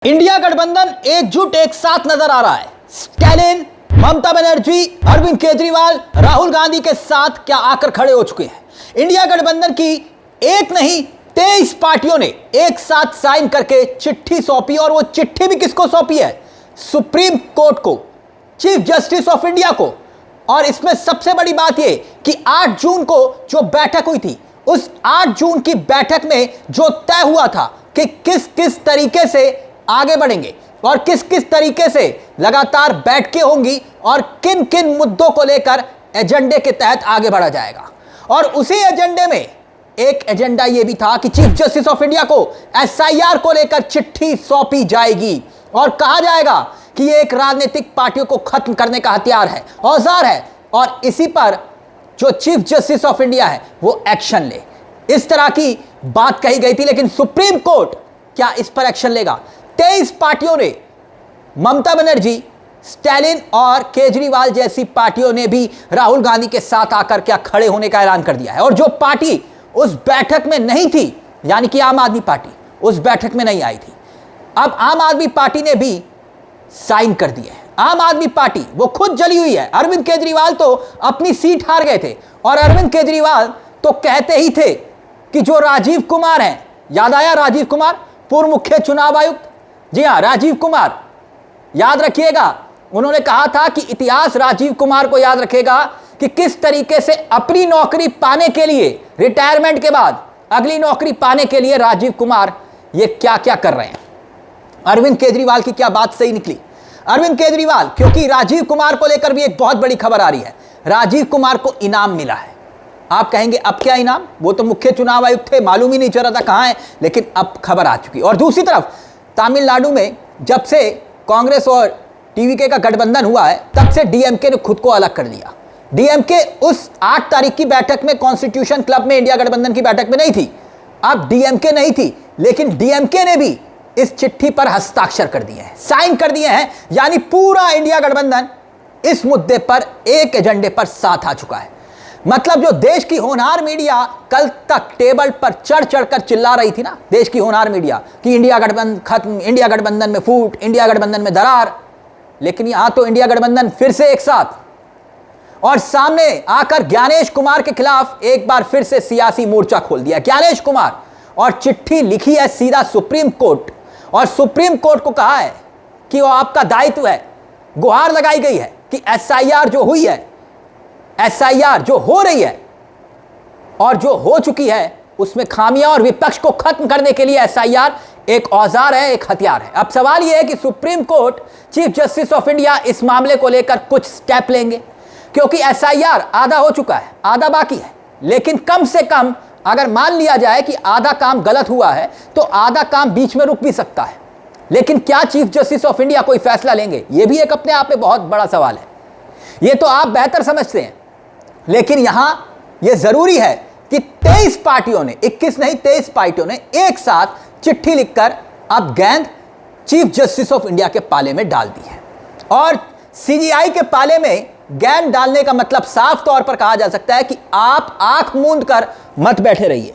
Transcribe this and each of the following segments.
India गठबंधन एकजुट एक साथ नजर आ रहा है। स्टैलिन, ममता बनर्जी, अरविंद केजरीवाल राहुल गांधी के साथ क्या आकर खड़े हो चुके हैं। इंडिया गठबंधन की एक नहीं 23 पार्टियों ने एक साथ साइन करके चिट्ठी सौंपी और वो चिट्ठी भी किसको सौंपी है? सुप्रीम कोर्ट को, चीफ जस्टिस ऑफ इंडिया को। और इसमें सबसे बड़ी बात यह कि 8 जून को जो बैठक हुई थी, उस 8 जून की बैठक में जो तय हुआ था कि किस किस तरीके से आगे बढ़ेंगे और किस किस तरीके से लगातार बैठकें होंगी और किन किन मुद्दों को लेकर एजेंडे के तहत आगे बढ़ा जाएगा। और उसी एजेंडे में एक एजेंडा यह भी था कि चीफ जस्टिस ऑफ इंडिया को एसआईआर को लेकर चिट्ठी सौंपी जाएगी और कहा जाएगा कि यह एक राजनीतिक पार्टियों को खत्म करने का हथियार है, औजार है, और इसी पर जो चीफ जस्टिस ऑफ इंडिया है वो एक्शन ले। इस तरह की बात कही गई थी, लेकिन सुप्रीम कोर्ट क्या इस पर एक्शन लेगा? 23 पार्टियों ने, ममता बनर्जी, स्टैलिन और केजरीवाल जैसी पार्टियों ने भी राहुल गांधी के साथ आकर क्या खड़े होने का ऐलान कर दिया है। और जो पार्टी उस बैठक में नहीं थी, यानी कि आम आदमी पार्टी उस बैठक में नहीं आई थी, अब आम आदमी पार्टी ने भी साइन कर दिए हैं। आम आदमी पार्टी वो खुद जली हुई है। अरविंद केजरीवाल तो अपनी सीट हार गए थे और अरविंद केजरीवाल तो कहते ही थे कि जो राजीव कुमार हैं, याद आया राजीव कुमार, पूर्व मुख्य चुनाव आयुक्त, जी हां राजीव कुमार, याद रखिएगा, उन्होंने कहा था कि इतिहास राजीव कुमार को याद रखेगा कि किस तरीके से अपनी नौकरी पाने के लिए, रिटायरमेंट के बाद अगली नौकरी पाने के लिए राजीव कुमार ये क्या क्या कर रहे हैं। अरविंद केजरीवाल की क्या बात सही निकली? अरविंद केजरीवाल, क्योंकि राजीव कुमार को लेकर भी एक बहुत बड़ी खबर आ रही है, राजीव कुमार को इनाम मिला है। आप कहेंगे अब क्या इनाम? वो तो मुख्य चुनाव आयुक्त थे, मालूम ही नहीं चल रहा था कहां है, लेकिन अब खबर आ चुकी। और दूसरी तरफ तमिलनाडु में जब से कांग्रेस और टीवीके का गठबंधन हुआ है, तब से डीएमके ने खुद को अलग कर लिया। डीएमके उस 8 तारीख की बैठक में, कॉन्स्टिट्यूशन क्लब में, इंडिया गठबंधन की बैठक में नहीं थी। अब डीएमके नहीं थी, लेकिन डीएमके ने भी इस चिट्ठी पर हस्ताक्षर कर दिए हैं, साइन कर दिए हैं। यानी पूरा इंडिया गठबंधन इस मुद्दे पर एक एजेंडे पर साथ आ चुका है। मतलब जो देश की होनहार मीडिया कल तक टेबल पर चढ़ चढ़कर चिल्ला रही थी ना, देश की होनहार मीडिया, कि इंडिया गठबंधन खत्म, इंडिया गठबंधन में फूट, इंडिया गठबंधन में दरार, लेकिन यहां तो इंडिया गठबंधन फिर से एक साथ। और सामने आकर ज्ञानेश कुमार के खिलाफ एक बार फिर से सियासी मोर्चा खोल दिया ज्ञानेश कुमार, और चिट्ठी लिखी है सीधा सुप्रीम कोर्ट। और सुप्रीम कोर्ट को कहा है कि वो आपका दायित्व है। गुहार लगाई गई है कि एसआईआर जो हुई है, एसआईआर जो हो रही है और जो हो चुकी है, उसमें खामियां, और विपक्ष को खत्म करने के लिए एसआईआर एक औजार है, एक हथियार है। अब सवाल यह है कि supreme court, chief justice of India इस मामले को लेकर कुछ स्टेप लेंगे, क्योंकि एसआईआर आधा हो चुका है, आधा बाकी है। लेकिन कम से कम अगर मान लिया जाए कि आधा काम गलत हुआ है, तो आधा काम बीच में रुक भी सकता है। लेकिन क्या चीफ जस्टिस ऑफ इंडिया कोई फैसला लेंगे? यह भी एक अपने आप में बहुत बड़ा सवाल है। यह तो आप बेहतर समझते हैं, लेकिन यहां यह जरूरी है कि 23 पार्टियों ने, 21 नहीं 23 पार्टियों ने एक साथ चिट्ठी लिखकर अब गेंद चीफ जस्टिस ऑफ इंडिया के पाले में डाल दी है। और सीजीआई के पाले में गेंद डालने का मतलब साफ तौर पर कहा जा सकता है कि आप आंख मूंद कर मत बैठे रहिए।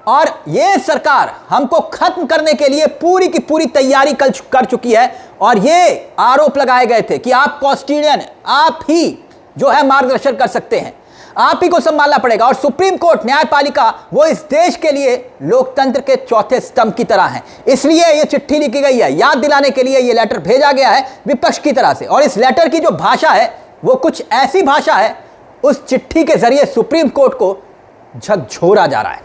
और यह सरकार हमको खत्म करने के लिए पूरी की पूरी तैयारी कर चुकी है। और यह आरोप लगाए गए थे कि आप कॉस्टिडियन, आप ही जो है मार्गदर्शन कर सकते हैं, आप ही को संभालना पड़ेगा। और सुप्रीम कोर्ट, न्यायपालिका, वो इस देश के लिए लोकतंत्र के चौथे स्तंभ की तरह है। इसलिए ये चिट्ठी लिखी गई है, याद दिलाने के लिए ये लेटर भेजा गया है विपक्ष की तरह से। और इस लेटर की जो भाषा है वो कुछ ऐसी भाषा है, उस चिट्ठी के जरिए सुप्रीम कोर्ट को झकझोरा जा रहा है,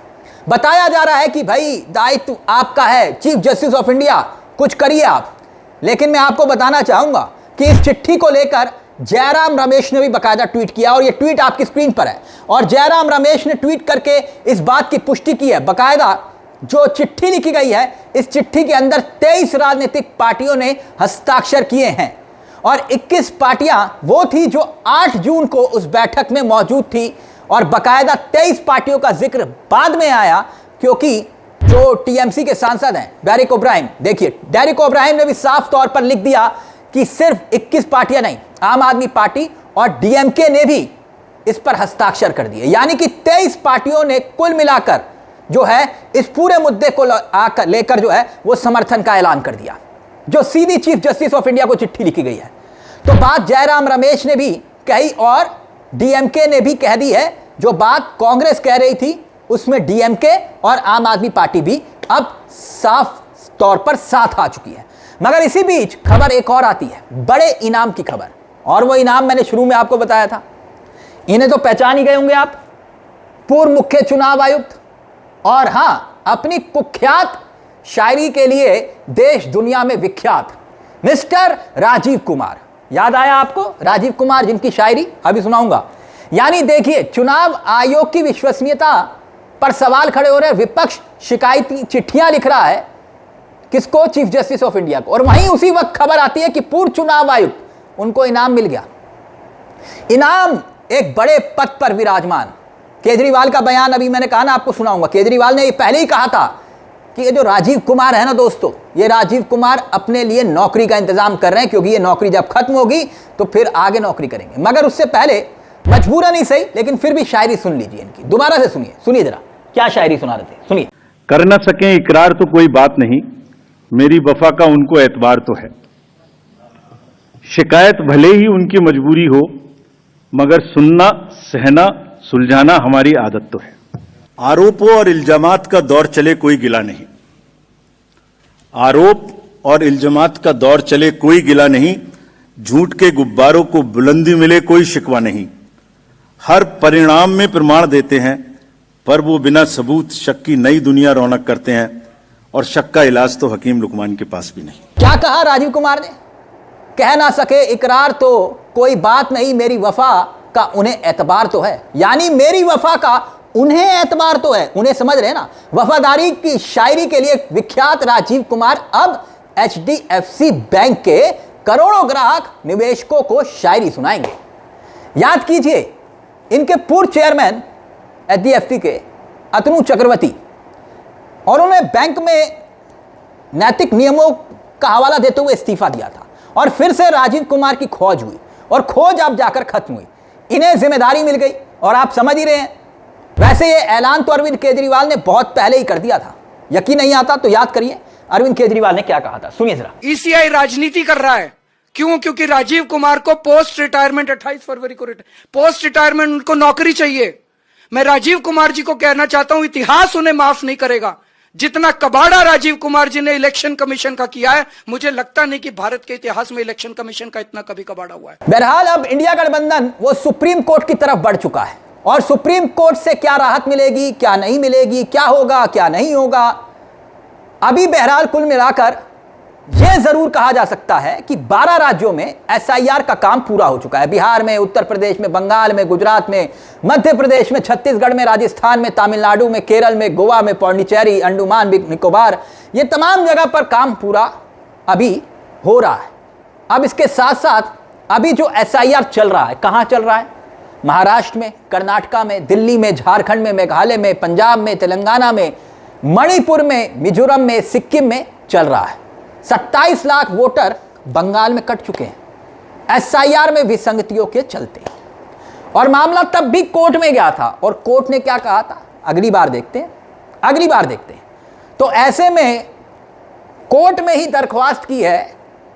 बताया जा रहा है कि भाई दायित्व आपका है, चीफ जस्टिस ऑफ इंडिया कुछ करिए आप। लेकिन मैं आपको बताना चाहूंगा कि इस चिट्ठी को लेकर जयराम रमेश ने भी बाकायदा ट्वीट किया, और ये ट्वीट आपकी स्क्रीन पर है। और जयराम रमेश ने ट्वीट करके इस बात की पुष्टि की है, बाकायदा जो चिट्ठी लिखी गई है, इस चिट्ठी के अंदर 23 राजनीतिक पार्टियों ने हस्ताक्षर किए हैं। और 21 पार्टियां वो थी जो 8 जून को उस बैठक में मौजूद थी। और बाकायदा 23 पार्टियों का जिक्र बाद में आया, क्योंकि जो टीएमसी के सांसद हैं डेरेक ओब्रायन, देखिए डेरेक ओब्रायन ने भी साफ तौर पर लिख दिया कि सिर्फ 21 पार्टियां नहीं, आम आदमी पार्टी और डीएमके ने भी इस पर हस्ताक्षर कर दिए। यानी कि 23 पार्टियों ने कुल मिलाकर जो है इस पूरे मुद्दे को लेकर जो है वो समर्थन का ऐलान कर दिया। जो सीधी चीफ जस्टिस ऑफ इंडिया को चिट्ठी लिखी गई है। तो बात जयराम रमेश ने भी कही और डीएमके ने भी कह दी है। जो बात कांग्रेस कह रही थी उसमें डीएमके और आम आदमी पार्टी भी अब साफ तौर पर साथ आ चुकी है। मगर इसी बीच खबर एक और आती है, बड़े इनाम की खबर। और वो इनाम मैंने शुरू में आपको बताया था, इन्हें तो पहचान ही गए होंगे आप, पूर्व मुख्य चुनाव आयुक्त और हां, अपनी कुख्यात शायरी के लिए देश दुनिया में विख्यात मिस्टर राजीव कुमार। याद आया आपको राजीव कुमार, जिनकी शायरी अभी सुनाऊंगा। यानी देखिए, चुनाव आयोग की विश्वसनीयता पर सवाल खड़े हो रहे हैं। विपक्ष शिकायती चिट्ठियां लिख रहा है किसको? चीफ जस्टिस ऑफ इंडिया को। और वहीं उसी वक्त खबर आती है कि पूर्व चुनाव आयुक्त, उनको इनाम मिल गया। इनाम एक बड़े पद पर विराजमान। केजरीवाल का बयान अभी मैंने कहा ना, आपको सुनाऊंगा। केजरीवाल ने ये पहले ही कहा था कि ये जो राजीव कुमार है ना दोस्तों, ये राजीव कुमार अपने लिए नौकरी का इंतजाम कर रहे हैं, क्योंकि ये नौकरी जब खत्म होगी तो फिर आगे नौकरी करेंगे। मगर उससे पहले मजबूरन ही सही, लेकिन फिर भी शायरी सुन लीजिए इनकी, दोबारा से सुनिए जरा क्या शायरी सुना रहे थे, सुनिए। कर न सके इकरार तो कोई बात नहीं, मेरी वफा का उनको एतबार तो है। शिकायत भले ही उनकी मजबूरी हो, मगर सुनना, सहना, सुलझाना हमारी आदत तो है। आरोपों और इल्जामात का दौर चले कोई गिला नहीं, आरोप और इल्जामात का दौर चले कोई गिला नहीं, झूठ के गुब्बारों को बुलंदी मिले कोई शिकवा नहीं। हर परिणाम में प्रमाण देते हैं, पर वो बिना सबूत शक की नई दुनिया रौनक करते हैं, और शक का इलाज तो हकीम लुकमान के पास भी नहीं। क्या कहा राजीव कुमार ने? कह ना सके इकरार तो कोई बात नहीं, मेरी वफा का उन्हें एतबार तो है। यानी मेरी वफा का उन्हें एतबार तो है। उन्हें समझ रहे ना, वफादारी की शायरी के लिए विख्यात राजीव कुमार अब HDFC बैंक के करोड़ों ग्राहक निवेशकों को शायरी सुनाएंगे। याद कीजिए, इनके पूर्व चेयरमैन HDFC के अतनु चक्रवर्ती, और उन्होंने बैंक में नैतिक नियमों का हवाला देते हुए इस्तीफा दिया था, और फिर से राजीव कुमार की खोज हुई, और खोज अब जाकर खत्म हुई। इन्हें जिम्मेदारी मिल गई, और आप समझ ही रहे हैं। वैसे ये ऐलान तो अरविंद केजरीवाल ने बहुत पहले ही कर दिया था। यकीन नहीं आता तो याद करिए अरविंद केजरीवाल ने क्या कहा था, सुनिए जरा। ECI राजनीति कर रहा है। क्यों? क्योंकि राजीव कुमार को पोस्ट रिटायरमेंट 28 फरवरी को पोस्ट रिटायरमेंट उनको नौकरी चाहिए। मैं राजीव कुमार जी को कहना चाहता हूं, इतिहास उन्हें माफ नहीं करेगा। जितना कबाड़ा राजीव कुमार जी ने इलेक्शन कमीशन का किया है, मुझे लगता नहीं कि भारत के इतिहास में इलेक्शन कमीशन का इतना कभी कबाड़ा हुआ है। बहरहाल अब इंडिया गठबंधन वो सुप्रीम कोर्ट की तरफ बढ़ चुका है, और सुप्रीम कोर्ट से क्या राहत मिलेगी, क्या नहीं मिलेगी, क्या होगा, क्या नहीं होगा, अभी बहरहाल कुल मिलाकर यह जरूर कहा जा सकता है कि 12 राज्यों में SIR का काम पूरा हो चुका है। बिहार में, उत्तर प्रदेश में, बंगाल में, गुजरात में, मध्य प्रदेश में, छत्तीसगढ़ में, राजस्थान में, तमिलनाडु में, केरल में, गोवा में, पौंडीचेरी, अंडमान निकोबार, ये तमाम जगह पर काम पूरा अभी हो रहा है। अब इसके साथ साथ अभी जो SIR चल रहा है, कहाँ चल रहा है? महाराष्ट्र में, कर्नाटका में, दिल्ली में, झारखंड में, मेघालय में, पंजाब में, तेलंगाना में, मणिपुर में, मिजोरम में, सिक्किम में चल रहा है। 27 लाख वोटर बंगाल में कट चुके हैं SIR में विसंगतियों के चलते, और मामला तब भी कोर्ट में गया था। और कोर्ट ने क्या कहा था, अगली बार देखते हैं। तो ऐसे में कोर्ट में ही दरख्वास्त की है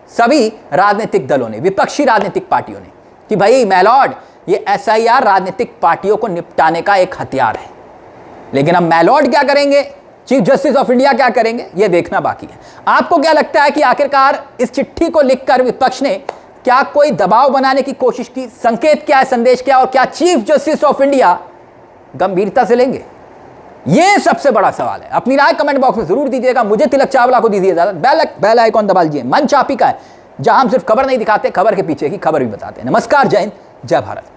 सभी राजनीतिक दलों ने, विपक्षी राजनीतिक पार्टियों ने, कि भाई मैलॉर्ड, ये SIR राजनीतिक पार्टियों को निपटाने का एक हथियार है। लेकिन अब मैलॉर्ड क्या करेंगे, चीफ जस्टिस ऑफ इंडिया क्या करेंगे, यह देखना बाकी है। आपको क्या लगता है कि आखिरकार इस चिट्ठी को लिखकर विपक्ष ने क्या कोई दबाव बनाने की कोशिश की? संकेत क्या है, संदेश क्या, और क्या चीफ जस्टिस ऑफ इंडिया गंभीरता से लेंगे? यह सबसे बड़ा सवाल है। अपनी राय कमेंट बॉक्स में जरूर दीजिएगा। मुझे तिलक चावला को दीजिए इजाजत। बेल आइकॉन दबा लीजिए। मंच आप ही का है, जहां हम सिर्फ खबर नहीं दिखाते, खबर के पीछे की खबर भी बताते हैं। नमस्कार, जय हिंद, जय भारत।